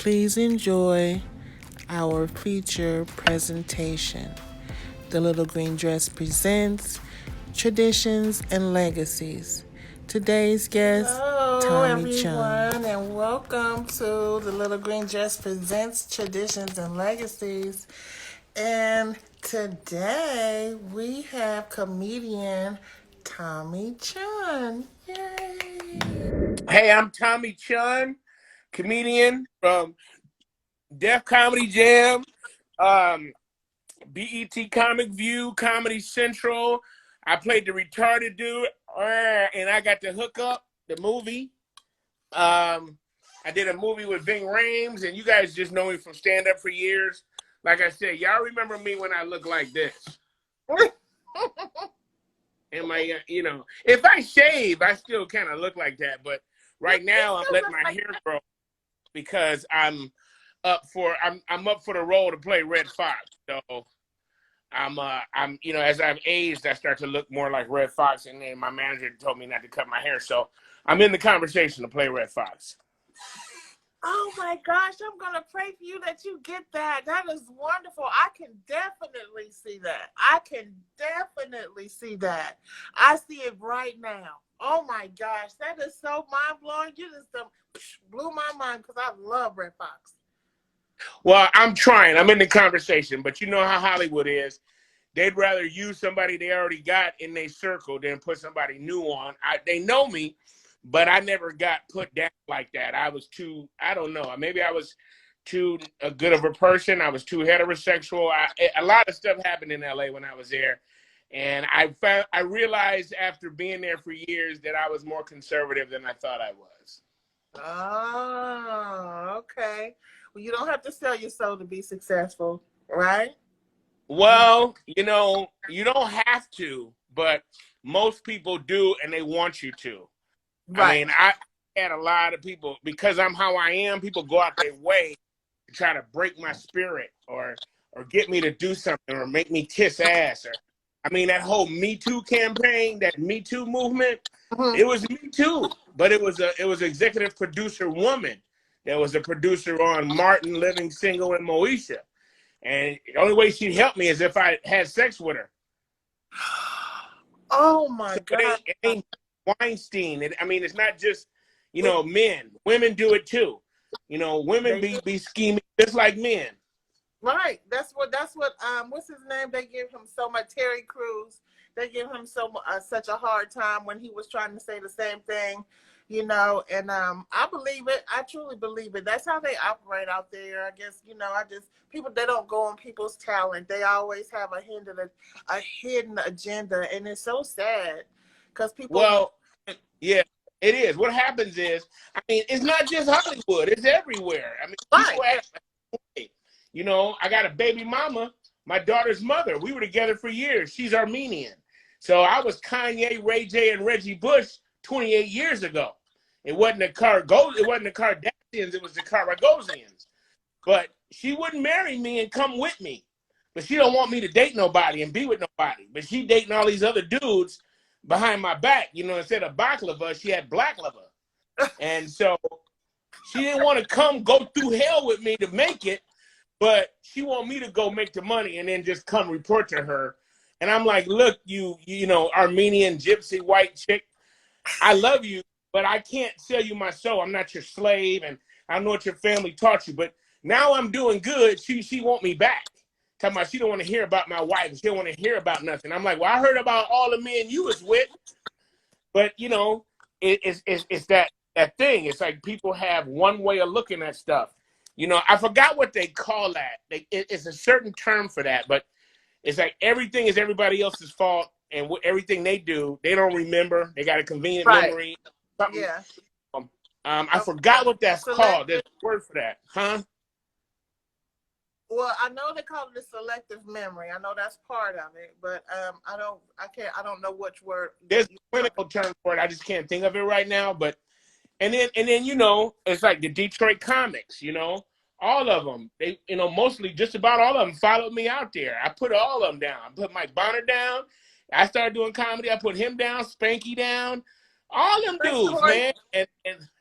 Please enjoy our feature presentation. The Little Green Dress presents Traditions and Legacies. Today's guest, Tommy Chunn. Everyone, and welcome to the Little Green Dress presents Traditions and Legacies. And today we have comedian Tommy Chunn. Yay! Hey, I'm Tommy Chunn, comedian from Def Comedy Jam, BET Comic View, Comedy Central. I played the retarded dude, and I got the Hook Up, the movie. I did a movie with Ving Rhames, and you guys just know me from stand up for years. Like I said, y'all remember me when I look like this. And my, if I shave, I still kind of look like that. But right now, I'm letting my hair grow because I'm up for the role to play Red Fox. So I'm as I've aged, I start to look more like Red Fox, and then my manager told me not to cut my hair, so I'm in the conversation to play Red Fox. Oh my gosh, I'm going to pray for you that you get that. That is wonderful. I can definitely see that. I see it right now. Oh my gosh, that is so mind-blowing. You just blew my mind because I love Red Fox. Well, I'm trying. I'm in the conversation, but you know how Hollywood is. They'd rather use somebody they already got in their circle than put somebody new on. They know me, but I never got put down like that. I was too, I don't know. Maybe I was too good of a person. I was too heterosexual. A lot of stuff happened in LA when I was there. And I realized after being there for years that I was more conservative than I thought I was. Oh, okay. Well, you don't have to sell your soul to be successful, right? Well, you don't have to, but most people do, and they want you to. Right. I mean, I had a lot of people, because I'm how I am, people go out their way to try to break my spirit or get me to do something or make me kiss ass. That whole Me Too campaign, that Me Too movement, It was Me Too, but it was executive producer woman that was a producer on Martin, Living Single, and Moesha. And the only way she'd help me is if I had sex with her. Oh my God. It ain't Weinstein. It's not just, men. Women do it too. Women be scheming just like men. Right. That's what what's his name? They give him so much, Terry Crews. They give him such a hard time when he was trying to say the same thing, and I believe it. I truly believe it. That's how they operate out there. I guess, people, they don't go on people's talent. They always have a hidden agenda, and it's so sad because people. Well, yeah, it is. What happens is, it's not just Hollywood. It's everywhere. People act like, I got a baby mama, my daughter's mother. We were together for years. She's Armenian. So I was Kanye, Ray J, and Reggie Bush 28 years ago. It wasn't the Kardashians, it was the Karagosians. But she wouldn't marry me and come with me. But she don't want me to date nobody and be with nobody. But she dating all these other dudes behind my back. Instead of baklava, she had black liver. And so she didn't want to go through hell with me to make it. But she want me to go make the money and then just come report to her. And I'm like, look, you Armenian gypsy white chick, I love you, but I can't sell you my soul. I'm not your slave, and I know what your family taught you. But now I'm doing good. She want me back. Talking about she don't want to hear about my wife. She don't want to hear about nothing. I'm like, well, I heard about all the men you was with. But, it's that thing. It's like people have one way of looking at stuff. I forgot what they call that. It's a certain term for that, but it's like everything is everybody else's fault, and everything they do, they don't remember. They got a convenient memory. Something. Yeah. I forgot what that's called. There's a word for that, huh? Well, I know they call it a selective memory. I know that's part of it, but I don't know which word. There's a clinical term for it. I just can't think of it right now. But and then it's like the Detroit comics. All of them. They mostly just about all of them followed me out there. I put all of them down. I put Mike Bonner down. I started doing comedy. I put him down. Spanky down. All them dudes, man.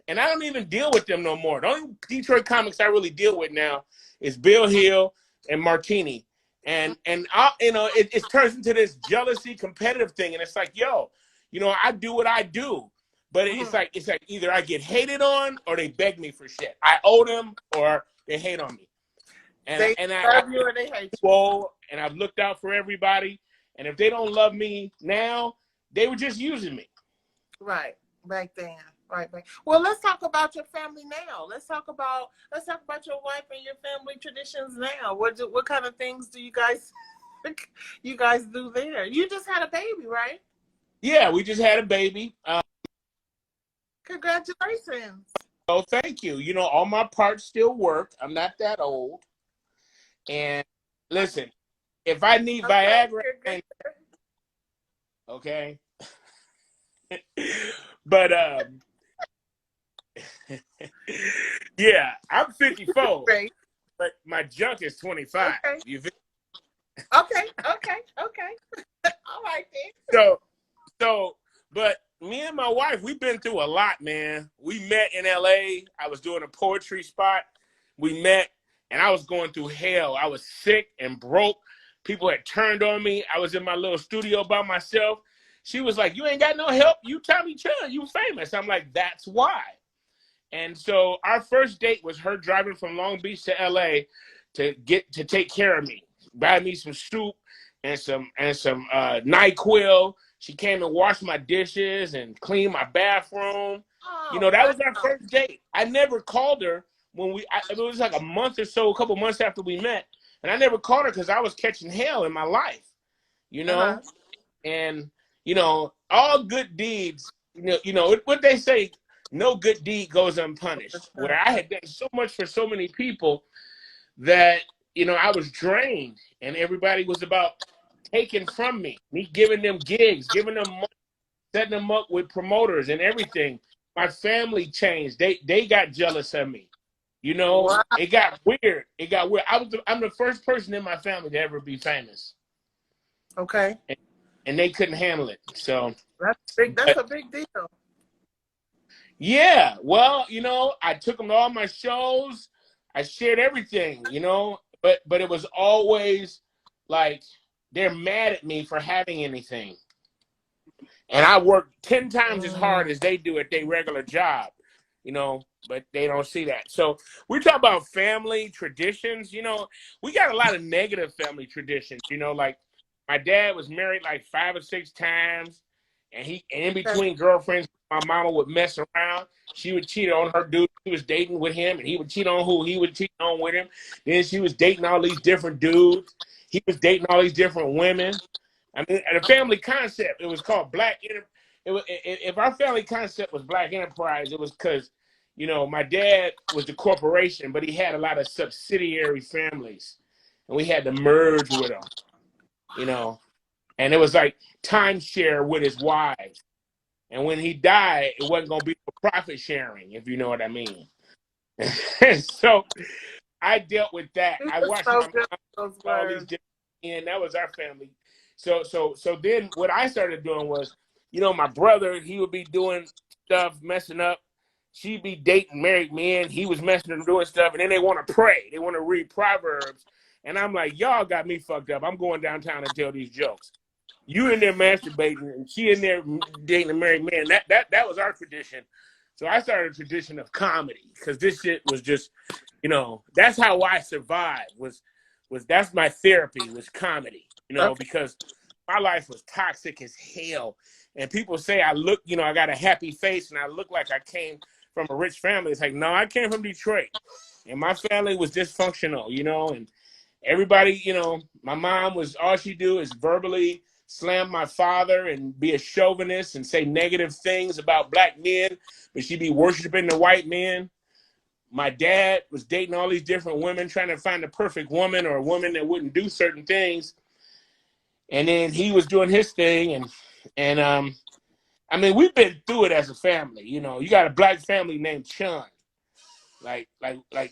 and I don't even deal with them no more. The only Detroit comics I really deal with now is Bill Hill and Martini. And it turns into this jealousy, competitive thing, and it's like, yo, I do what I do, but it's like either I get hated on or they beg me for shit. I owe them or they hate on me. And they love you or they hate you. And I've looked out for everybody. And if they don't love me now, they were just using me. Right, back then. Right. Well, let's talk about your family now. Let's talk about your wife and your family traditions now. What kind of things do you guys do there? You just had a baby, right? Yeah, we just had a baby. Congratulations. Oh, thank you. All my parts still work. I'm not that old. And listen, if I need Viagra, okay. But yeah, I'm 54. Great. But my junk is 25. Okay. You feel? Okay. All right then. But me and my wife, we've been through a lot, man. We met in LA. I was doing a poetry spot. We met, and I was going through hell. I was sick and broke. People had turned on me. I was in my little studio by myself. She was like, "You ain't got no help. You Tommy Chunn. You famous." I'm like, "That's why." And so our first date was her driving from Long Beach to LA to take care of me, buy me some soup and some NyQuil. She came and washed my dishes and cleaned my bathroom. Oh, that was our first date. I never called her it was like a month or so, a couple months after we met, and I never called her because I was catching hell in my life, and all good deeds. What they say. No good deed goes unpunished. Where I had done so much for so many people that, I was drained and everybody was about taking from me giving them gigs, giving them money, setting them up with promoters and everything. My family changed. They got jealous of me. Wow. It got weird. I'm the first person in my family to ever be famous. Okay. And they couldn't handle it. So that's a big deal. Yeah, well, I took them to all my shows. I shared everything, but it was always like they're mad at me for having anything. And I work 10 times as hard as they do at their regular job, but they don't see that. So we talk about family traditions, we got a lot of negative family traditions, like my dad was married like 5 or 6 times. And in between girlfriends, my mama would mess around. She would cheat on her dude she was dating with him, and he would cheat on who he would cheat on with him. Then she was dating all these different dudes. He was dating all these different women. I mean, at a family concept, it was called Black. If our family concept was Black Enterprise, it was because, my dad was the corporation, but he had a lot of subsidiary families, and we had to merge with them, And it was like timeshare with his wives. And when he died, it wasn't going to be for profit sharing, if you know what I mean. So I dealt with that. I watched my mom all these different, and that was our family. So then what I started doing was, my brother, he would be doing stuff, messing up. She'd be dating married men. He was messing and doing stuff. And then they want to pray. They want to read Proverbs. And I'm like, y'all got me fucked up. I'm going downtown and tell these jokes. You in there masturbating and she in there dating a married man. That was our tradition. So I started a tradition of comedy because this shit was just, that's how I survived. Was that's my therapy was comedy. Because my life was toxic as hell. And people say I look, I got a happy face and I look like I came from a rich family. It's like, no, I came from Detroit, and my family was dysfunctional. And everybody, my mom was all she do is verbally slam my father and be a chauvinist and say negative things about black men, but she'd be worshiping the white men. My dad was dating all these different women, trying to find the perfect woman or a woman that wouldn't do certain things. And then he was doing his thing, and I mean, we've been through it as a family. You got a black family named Chunn. Like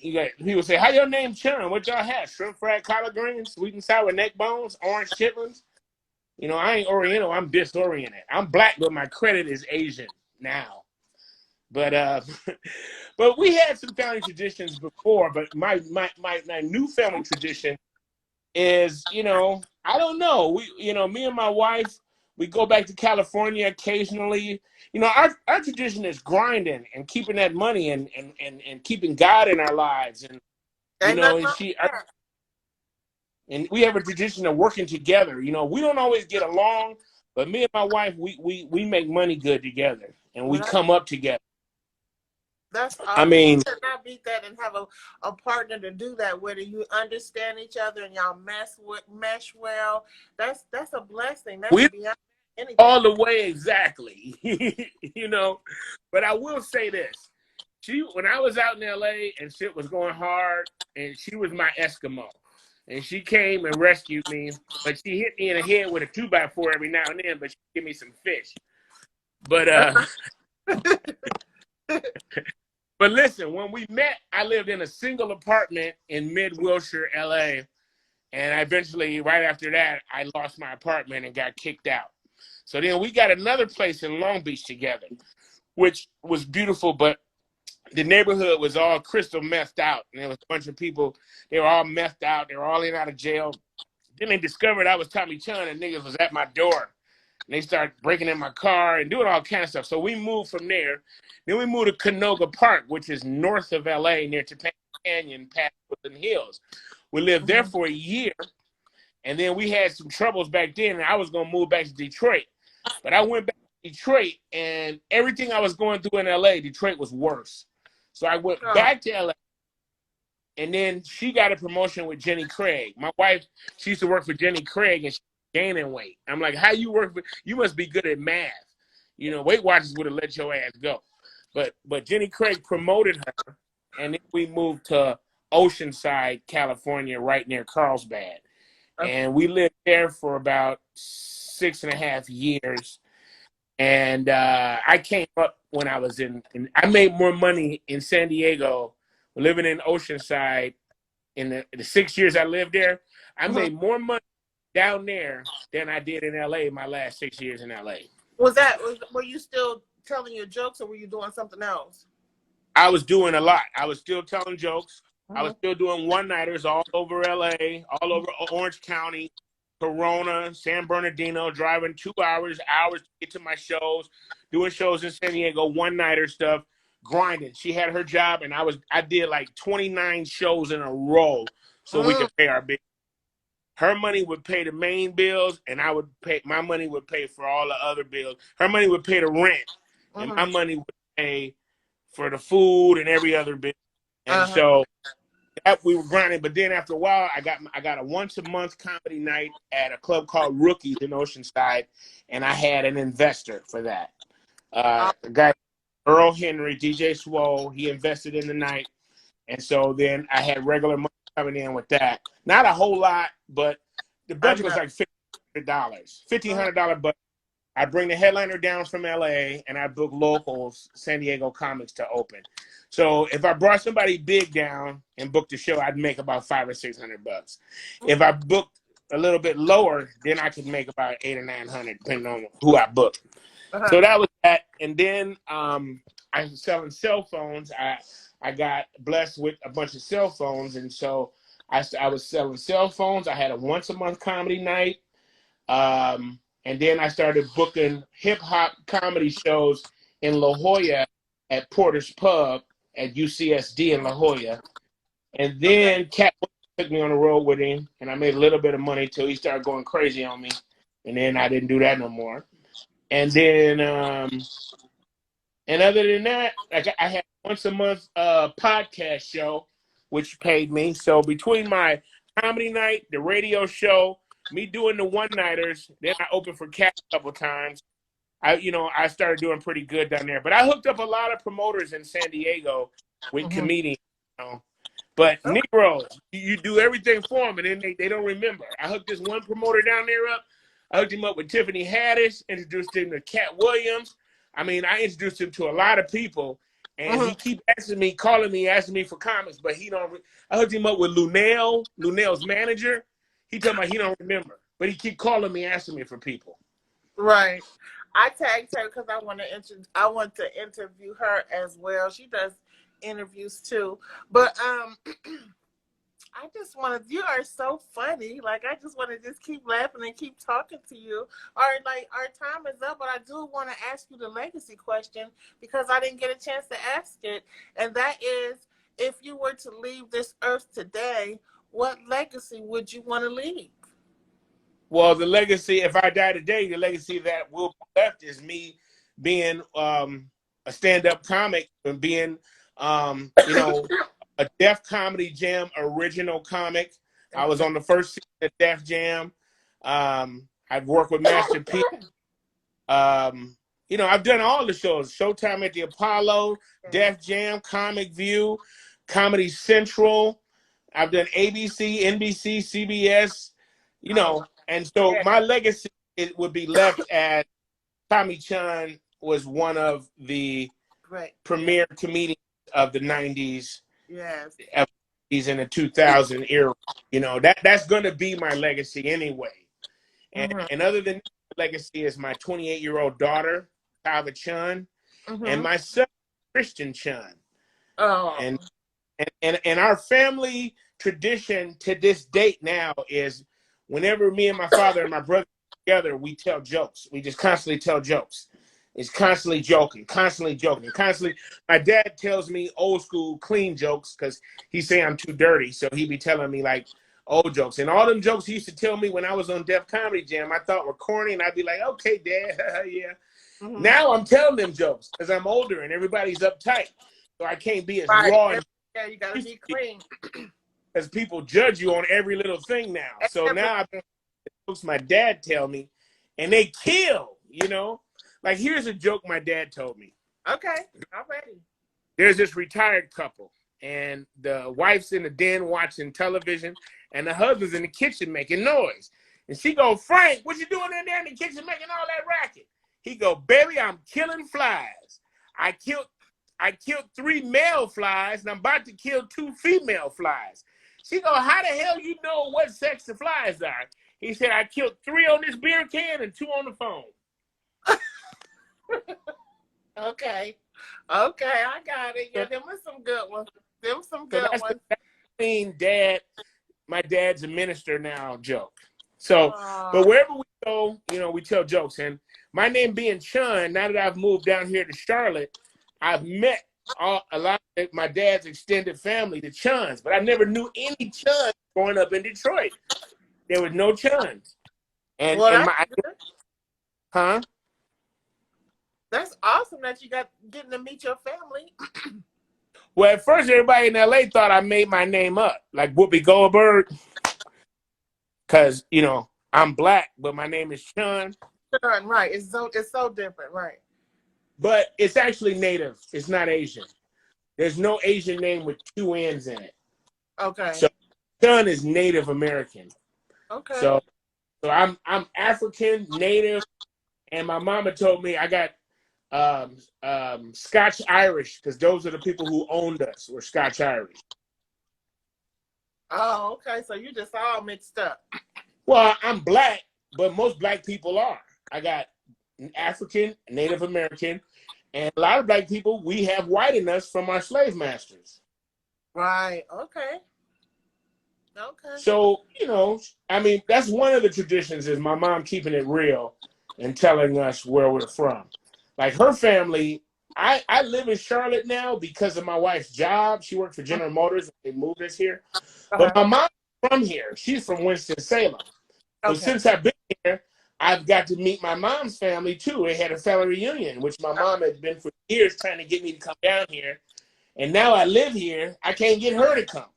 you got people say, "How your name Chunn? What y'all have? Shrimp fried collard greens, sweet and sour neck bones, orange chitlins." I ain't Oriental. I'm disoriented. I'm black, but my credit is Asian now. But but we had some family traditions before. But my new family tradition is, I don't know. Me and my wife, we go back to California occasionally. Our tradition is grinding and keeping that money and keeping God in our lives. And, Ain't nothing and wrong with that. and we have a tradition of working together. We don't always get along, but me and my wife, we make money good together and we Well, come up together. that's I awesome. mean, You cannot beat that and have a partner to do that with, and you understand each other and y'all mesh well. That's a blessing. That's we beyond anything. all the way exactly. But I will say this. When I was out in LA and shit was going hard, and she was my Eskimo. And she came and rescued me, but she hit me in the head with a 2x4 every now and then, but she give me some fish. But but listen, when we met, I lived in a single apartment in mid Wilshire, LA. And eventually, right after that, I lost my apartment and got kicked out. So then we got another place in Long Beach together, which was beautiful, but the neighborhood was all crystal methed out. And there was a bunch of people, they were all methed out. They were all in and out of jail. Then they discovered I was Tommy Chunn and niggas was at my door. And they started breaking in my car and doing all kind of stuff. So we moved from there. Then we moved to Canoga Park, which is north of LA near Topanga Canyon, past Woodland Hills. We lived there for a year. And then we had some troubles back then, and I was going to move back to Detroit. But I went back to Detroit, and everything I was going through in LA, Detroit was worse. So I went back to LA, and then she got a promotion with Jenny Craig. My wife, she used to work for Jenny Craig, and she's gaining weight. I'm like, how you work for, you must be good at math. Weight Watchers would have let your ass go. But Jenny Craig promoted her, and then we moved to Oceanside, California, right near Carlsbad. And we lived there for about 6.5 years. And I came up when I was I made more money in San Diego, living in Oceanside. In the 6 years I lived there, I made more money down there than I did in LA my last 6 years in LA. Were you still telling your jokes, or were you doing something else? I was doing a lot. I was still telling jokes. I was still doing one-nighters all over LA, all over Orange County, Corona, San Bernardino, driving 2 hours to get to my shows, doing shows in San Diego, one-nighter stuff, grinding. She had her job, and I did like 29 shows in a row so we could pay our bills. Her money would pay the main bills, and my money would pay for all the other bills. Her money would pay the rent, and my money would pay for the food and every other bill. And so we were grinding, but then after a while, I got a once-a-month comedy night at a club called Rookies in Oceanside, and I had an investor for that. A guy, Earl Henry, DJ Swole, he invested in the night, and so then I had regular money coming in with that. Not a whole lot, but the budget was like $1,500 budget. I bring the headliner down from LA, and I book locals, San Diego comics to open. So if I brought somebody big down and booked the show, I'd make about $500 or $600. If I booked a little bit lower, then I could make about $800 or $900, depending on who I booked. So that was that. And then I was selling cell phones. I got blessed with a bunch of cell phones, and so I was selling cell phones. I had a once-a-month comedy night. And then I started booking hip-hop comedy shows in La Jolla at Porter's Pub at UCSD in La Jolla. And then Cat took me on the road with him, and I made a little bit of money till he started going crazy on me. And then I didn't do that no more. And then, and other than that, I had once a month podcast show, which paid me. So between my comedy night, the radio show, me doing the one-nighters, then I opened for Cat a couple times. I started doing pretty good down there. But I hooked up a lot of promoters in San Diego with comedians. But Negroes, you do everything for them, and then they don't remember. I hooked this one promoter down there up. I hooked him up with Tiffany Haddish, introduced him to Cat Williams. I introduced him to a lot of people, and he keep calling me, asking me for comments, but he don't. I hooked him up with Lunell's manager. He told me he don't remember, but he keep calling me, asking me for people. Right. I tagged her because I want to interview her as well. She does interviews too. But I just want to. You are so funny. Like I just want to just keep laughing and keep talking to you. All right, like our time is up, but I do want to ask you the legacy question because I didn't get a chance to ask it, and that is, if you were to leave this earth today, what legacy would you want to leave? Well, the legacy, if I die today, the legacy that will be left is me being a stand-up comic and being, you know, a Def Comedy Jam original comic. I was on the first season of Def Jam. I've worked with Master P. You know, I've done all the shows: Showtime at the Apollo, Def Jam, Comic View, Comedy Central. I've done ABC, NBC, CBS. You know, and so my legacy, it would be left as Tommy Chunn was one of the premier comedians of the 90s, Yes, he's in the 2000 era. You know, that's going to be my legacy anyway. And other than that, the legacy is my 28-year-old daughter, Tommy Chunn, and my son, Christian Chunn. Oh. And our family tradition to this date now is whenever me and my father and my brother together, we tell jokes. We just constantly tell jokes. It's constantly joking, constantly joking, constantly. My dad tells me old school clean jokes because he say I'm too dirty. So he be telling me like old jokes. And all them jokes he used to tell me when I was on Def Comedy Jam, I thought were corny. And I'd be like, okay, Dad, yeah. Now I'm telling them jokes because I'm older and everybody's uptight. So I can't be as raw. Yeah, you gotta be clean. Because people judge you on every little thing now. So now I jokes my dad tell me, and they kill, you know? Like, here's a joke my dad told me. Okay, I'm ready. There's this retired couple, and the wife's in the den watching television, and the husband's in the kitchen making noise. And she go, Frank, what you doing in there in the kitchen making all that racket? He go, baby, I'm killing flies. I killed 3 male flies, and I'm about to kill 2 female flies. She go, how the hell you know what sex the flies are? He said, I killed 3 on this beer can and 2 on the phone. Okay, I got it. Yeah, them was some good ones. My dad's a minister now joke. So, but wherever we go, you know, we tell jokes. And my name being Chunn, now that I've moved down here to Charlotte, I've met a lot of my dad's extended family, the Chunns, but I never knew any Chunns growing up in Detroit. There was no Chunns. That's awesome that you getting to meet your family. Well, at first, everybody in LA thought I made my name up, like Whoopi Goldberg, because, you know, I'm black, but my name is Chunn. Chunn, right. It's so different, right. But it's actually native. It's not Asian. There's no Asian name with 2 N's in it. Okay. So Chunn is Native American. Okay. So I'm African, Native, and my mama told me I got Scotch Irish because those are the people who owned us were Scotch Irish. Oh, okay. So you just all mixed up. Well, I'm black, but most black people are. I got African, Native American, and a lot of black people, we have white in us from our slave masters. Right. Okay. Okay. So, you know, I mean, that's one of the traditions is my mom keeping it real and telling us where we're from. Like her family, I live in Charlotte now because of my wife's job. She worked for General Motors. They moved us here. But my mom's from here. She's from Winston-Salem. So since I've been here, I've got to meet my mom's family too. They had a family reunion, which my mom had been for years trying to get me to come down here. And now I live here. I can't get her to come.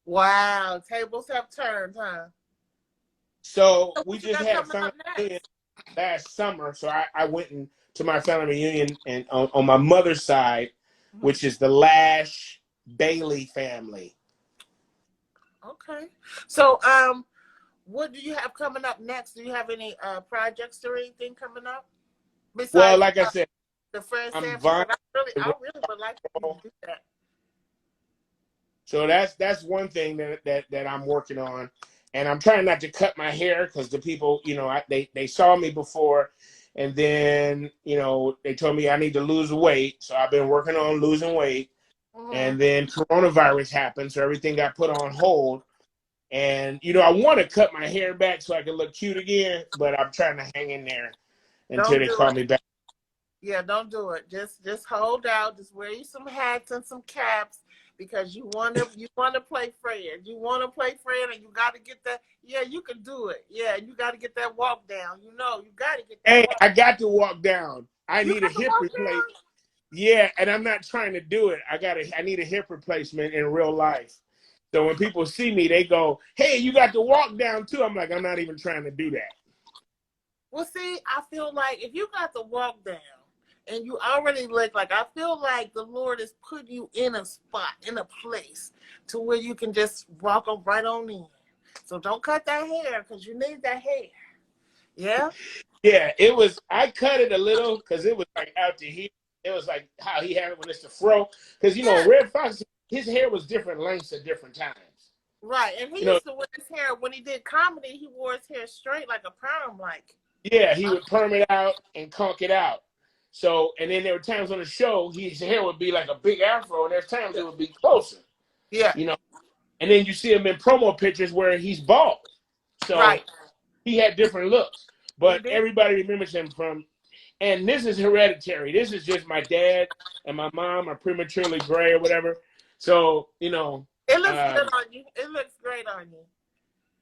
Wow. Tables have turned, huh? So we just had a family reunion last summer. So I went to my family reunion and on my mother's side, which is the Lash Bailey family. Okay. So what do you have coming up next? Do you have any projects or anything coming up? Besides, well, like I said, the Fred Sanford, I really would like to do that. So that's one thing that I'm working on, and I'm trying not to cut my hair because the people, you know, they saw me before, And then, you know, they told me I need to lose weight. So I've been working on losing weight. And then coronavirus happened. So everything got put on hold. And, you know, I want to cut my hair back so I can look cute again. But I'm trying to hang in there until they call me back. Yeah, don't do it. Just hold out. Just wear you some hats and some caps because you wanna play Fred. You wanna play Fred, and you gotta get that. Yeah, you can do it. Yeah, you gotta get that walk down. You know, you gotta get that. Hey, I got to walk down. I need a hip replacement. Yeah, and I'm not trying to do it. I need a hip replacement in real life. So when people see me, they go, "Hey, you got to walk down too." I'm like, I'm not even trying to do that. Well, see, I feel like if you got to walk down and you already look like, I feel like the Lord is putting you in a spot, in a place to where you can just walk right on in. So don't cut that hair because you need that hair. Yeah? Yeah, I cut it a little because it was like out to here. It was like how he had it when it's the fro. Because, you know, Red Fox, his hair was different lengths at different times. Right. And he used to wear his hair, when he did comedy, he wore his hair straight like a perm, like. Yeah, he would perm it out and conk it out. So, and then there were times on the show, his hair would be like a big afro, and there's times it would be closer. Yeah. You know, and then you see him in promo pictures where he's bald. So he had different looks. But everybody remembers him from, and this is hereditary. This is just my dad and my mom are prematurely gray or whatever. So, you know. It looks good on you. It looks great on you.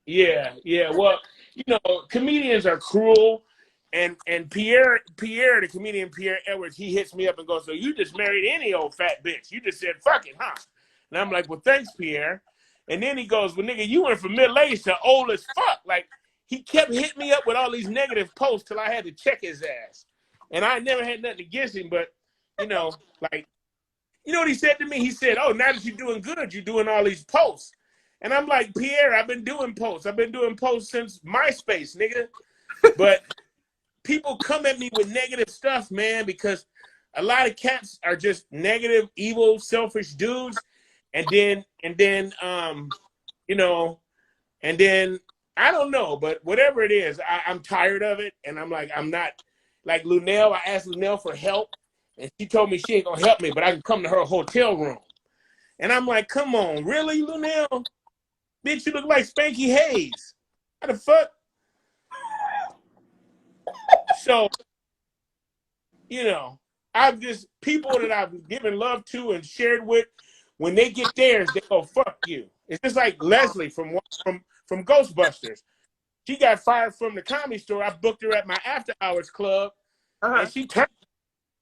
Yeah, yeah. Well, you know, comedians are cruel. And Pierre, the comedian Pierre Edwards, he hits me up and goes, "So you just married any old fat bitch? You just said fuck it, huh?" And I'm like, "Well, thanks, Pierre." And then he goes, "Well, nigga, you went from middle age to old as fuck." Like, he kept hitting me up with all these negative posts till I had to check his ass. And I never had nothing against him, but, you know, like, you know what he said to me? He said, "Oh, now that you're doing good, you're doing all these posts." And I'm like, "Pierre, I've been doing posts. I've been doing posts since MySpace, nigga." But people come at me with negative stuff, man, because a lot of cats are just negative, evil, selfish dudes. And then, you know, and then I don't know, but whatever it is, I'm tired of it. And I'm like, I'm not like Lunell. I asked Lunell for help, and she told me she ain't gonna help me, but I can come to her hotel room. And I'm like, come on, really, Lunell? Bitch, you look like Spanky Hayes. How the fuck? So, you know, I've just people that I've given love to and shared with, when they get theirs, they go, "Fuck you." It's just like Leslie from Ghostbusters. She got fired from the Comedy Store. I booked her at my after hours club, and she turned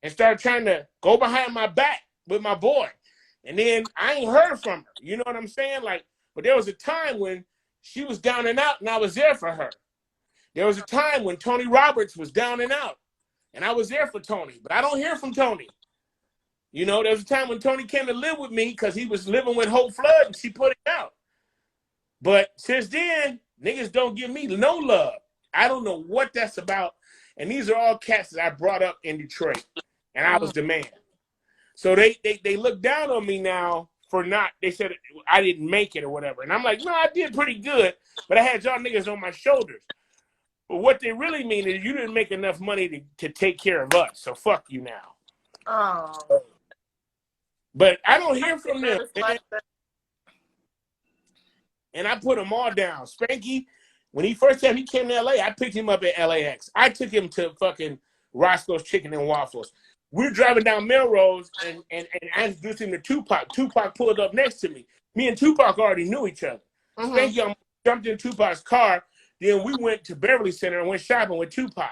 and started trying to go behind my back with my boy. And then I ain't heard from her. You know what I'm saying? Like, but there was a time when she was down and out, and I was there for her. There was a time when Tony Roberts was down and out, and I was there for Tony, but I don't hear from Tony. You know, there was a time when Tony came to live with me because he was living with Hope Flood, and she put him out. But since then, niggas don't give me no love. I don't know what that's about. And these are all cats that I brought up in Detroit, and I was the man. So they look down on me now for not, they said I didn't make it or whatever. And I'm like, no, I did pretty good, but I had y'all niggas on my shoulders. But what they really mean is you didn't make enough money to take care of us, so fuck you now. Oh. But I don't hear from them. And I put them all down. Spanky, when he first time he came to LA, I picked him up at LAX. I took him to fucking Roscoe's Chicken and Waffles. We're driving down Melrose, and I introduced him to Tupac. Tupac pulled up next to me. Me and Tupac already knew each other. Spanky jumped in Tupac's car. Then we went to Beverly Center and went shopping with Tupac.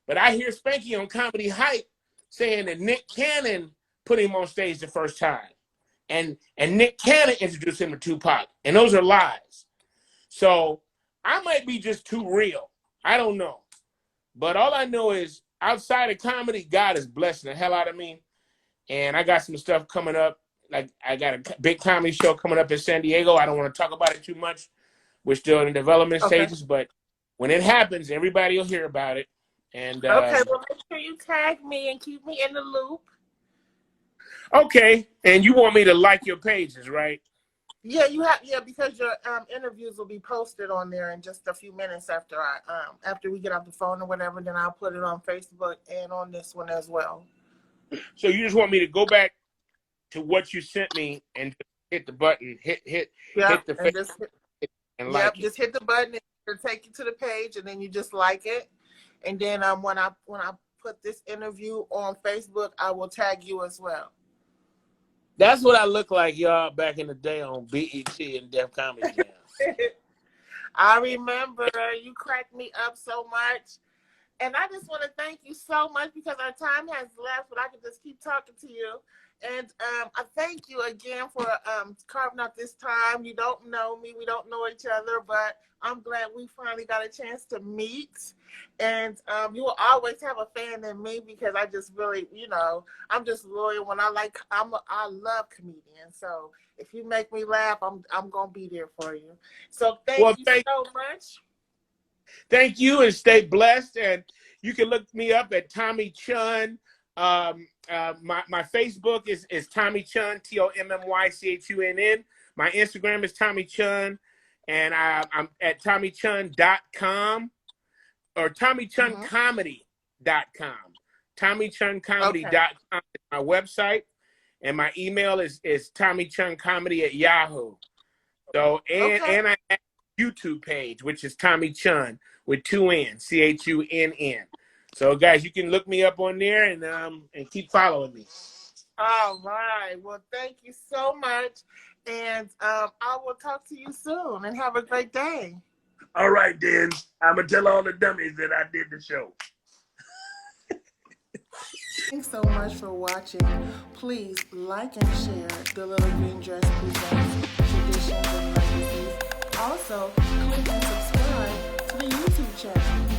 But I hear Spanky on Comedy Hype saying that Nick Cannon put him on stage the first time. And Nick Cannon introduced him to Tupac. And those are lies. So I might be just too real. I don't know. But all I know is outside of comedy, God is blessing the hell out of me. And I got some stuff coming up. Like I got a big comedy show coming up in San Diego. I don't want to talk about it too much. We're still in the development stages, but when it happens, everybody will hear about it. And okay, well, make sure you tag me and keep me in the loop. Okay, and you want me to like your pages, right? Yeah, you have. Yeah, because your interviews will be posted on there in just a few minutes after after we get off the phone or whatever. Then I'll put it on Facebook and on this one as well. So you just want me to go back to what you sent me and just hit the button, hit the and face and yep, like it. just hit the button and it'll take you to the page, and then you just like it. And then when I put this interview on Facebook, I will tag you as well. That's what I look like, y'all, back in the day on BET and Def Comedy Jam. I remember you cracked me up so much. And I just want to thank you so much because our time has left, but I can just keep talking to you. And I thank you again for carving out this time. You don't know me. We don't know each other, but I'm glad we finally got a chance to meet. And you will always have a fan in me because I just really, I'm just loyal. When I love comedians. So if you make me laugh, I'm going to be there for you. So thank you so much. Thank you, and stay blessed. And you can look me up at Tommy Chunn. My Facebook is Tommy Chunn, TOMMYCHUNN. My Instagram is Tommy Chunn, and I'm at TommyChunn.com or TommyChunnComedy.com. TommyChunnComedy.com is my website, and my email is TommyChunnComedy@Yahoo. So and I have a YouTube page, which is Tommy Chunn with 2 N's, CHUNN. So guys, you can look me up on there and keep following me. All right. Well, thank you so much. And I will talk to you soon and have a great day. All right, then. I'm going to tell all the dummies that I did the show. Thanks so much for watching. Please like and share The Little Green Dress Presents Traditions and Legacies. Also, click and subscribe to the YouTube channel.